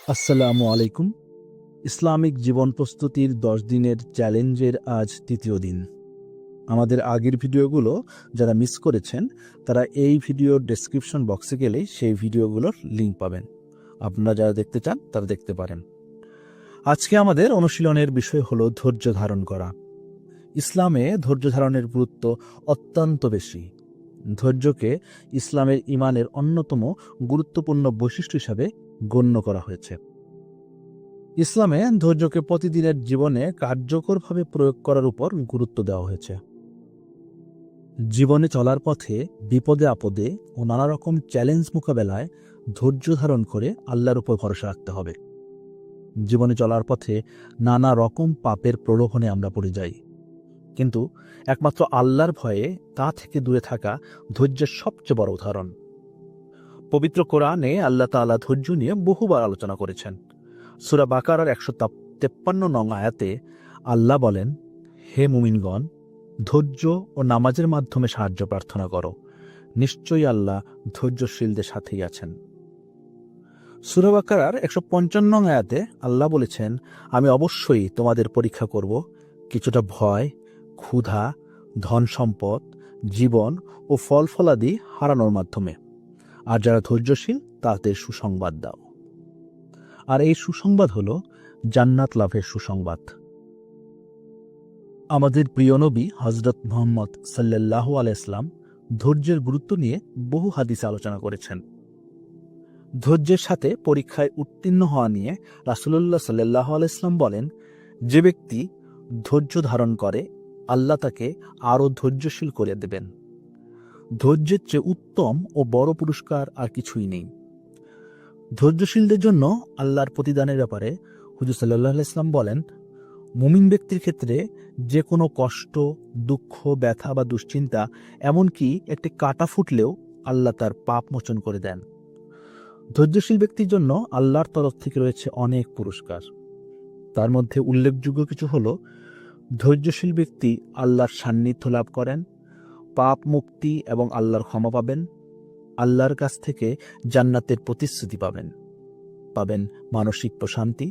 আসসালামু আলাইকুম। ইসলামিক জীবন প্রস্তুতির 10 দিনের চ্যালেঞ্জের আজ তৃতীয় দিন। আমাদের আগের ভিডিওগুলো যারা মিস করেছেন তারা এই ভিডিওর ডেসক্রিপশন বক্সে গেলে সেই ভিডিওগুলোর লিঙ্ক পাবেন। আপনারা যারা দেখতে চান তারা দেখতে পারেন। আজকে আমাদের অনুশীলনের বিষয় হলো ধৈর্য ধারণ করা। ইসলামে ধৈর্য ধারণের গুরুত্ব অত্যন্ত বেশি। ধৈর্যকে ইসলামের ঈমানের অন্যতম গুরুত্বপূর্ণ বৈশিষ্ট্য হিসাবে গণ্য করা হয়েছে। ইসলামে ধৈর্যকে প্রতিদিনের জীবনে কার্যকরভাবে প্রয়োগ করার উপর গুরুত্ব দেওয়া হয়েছে। জীবনে চলার পথে বিপদে আপদে ও নানা রকম চ্যালেঞ্জ মোকাবেলায় ধৈর্য ধারণ করে আল্লাহর উপর ভরসা রাখতে হবে। জীবনে চলার পথে নানা রকম পাপের প্রলোভনে আমরা পড়ে যাই, কিন্তু একমাত্র আল্লাহর ভয়ে তা থেকে দূরে থাকা ধৈর্যের সবচেয়ে বড় উদাহরণ। পবিত্র কোরআনে আল্লাহ তাআলা ধৈর্য নিয়ে বহুবার আলোচনা করেছেন। সূরা বাকারার 153 নং আয়াতে আল্লাহ বলেন, হে মুমিনগণ, ধৈর্য ও নামাজের মাধ্যমে সাহায্য প্রার্থনা করো, নিশ্চয়ই আল্লাহ ধৈর্যশীলদের সাথেই আছেন। সূরা বাকারার 155 নং আয়াতে আল্লাহ বলেছেন, আমি অবশ্যই তোমাদের পরীক্ষা করব কিছুটা ভয়, ক্ষুধা, ধন সম্পদ, জীবন ও ফল ফলাদি হারানোর মাধ্যমে, আর যারা ধৈর্যশীল তাদের সুসংবাদ দাও। আর এই সুসংবাদ হলো জান্নাত লাভের সুসংবাদ। আমাদের প্রিয় নবী হযরত মুহাম্মদ সাল্লাল্লাহু আলাইহি সাল্লাম ধৈর্যের গুরুত্ব নিয়ে বহু হাদিসে আলোচনা করেছেন। ধৈর্যের সাথে পরীক্ষায় উত্তীর্ণ হওয়া নিয়ে রাসূলুল্লাহ সাল্লাল্লাহু আলাইহি সাল্লাম বলেন, যে ব্যক্তি ধৈর্য ধারণ করে আল্লাহ তাকে আরও ধৈর্যশীল করে দেবেন। ধৈর্যের চেয়ে উত্তম ও বড় পুরস্কার আর কিছুই নেই। ধৈর্যশীলদের জন্য আল্লাহর প্রতিদানের ব্যাপারে হুজুর সাল্লাল্লাহু আলাইহি সাল্লাম বলেন, মুমিন ব্যক্তির ক্ষেত্রে যে কোনো কষ্ট, দুঃখ, ব্যথা বা দুশ্চিন্তা, এমনকি একটি কাঁটা ফুটলেও আল্লাহ তার পাপ মোচন করে দেন। ধৈর্যশীল ব্যক্তির জন্য আল্লাহর তরফ থেকে রয়েছে অনেক পুরস্কার। তার মধ্যে উল্লেখযোগ্য কিছু হলো, ধৈর্যশীল ব্যক্তি আল্লাহর সান্নিধ্য লাভ করেন, পাপ মুক্তি এবং আল্লাহর ক্ষমা পাবেন, আল্লাহর কাছ থেকে জান্নাতের প্রতিশ্রুতি পাবেন মানসিক প্রশান্তি।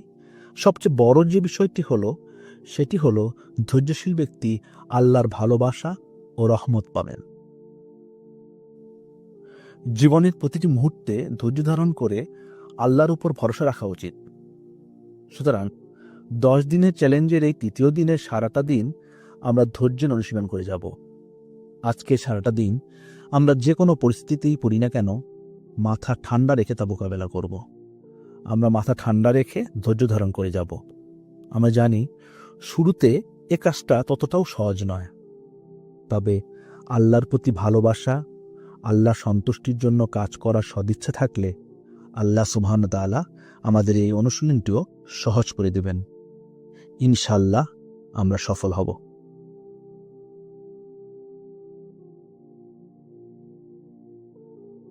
সবচেয়ে বড় যে বিষয়টি হলো সেটি হলো ধৈর্যশীল ব্যক্তি আল্লাহর ভালোবাসা ও রহমত পাবেন। জীবনের প্রতিটি মুহূর্তে ধৈর্য ধারণ করে আল্লাহর উপর ভরসা রাখা উচিত। সুতরাং 10 দিনের চ্যালেঞ্জের এই তৃতীয় দিনের সারাটা দিন আমরা ধৈর্যের অনুশীলন করে যাব। আজকে সারাটা দিন আমরা যে কোনো পরিস্থিতিতেই পড়ি না কেন, মাথা ঠান্ডা রেখে তা মোকাবেলা করব। আমরা মাথা ঠান্ডা রেখে ধৈর্য ধারণ করে যাব। আমরা জানি শুরুতে এ কাজটা ততটাও সহজ নয়, তবে আল্লাহর প্রতি ভালোবাসা, আল্লাহ সন্তুষ্টির জন্য কাজ করার সদিচ্ছা থাকলে আল্লাহ সুবহানাহু ওয়া তাআলা আমাদের এই অনুশীলনটিও সহজ করে দেবেন। ইনশাআল্লাহ আমরা সফল হব।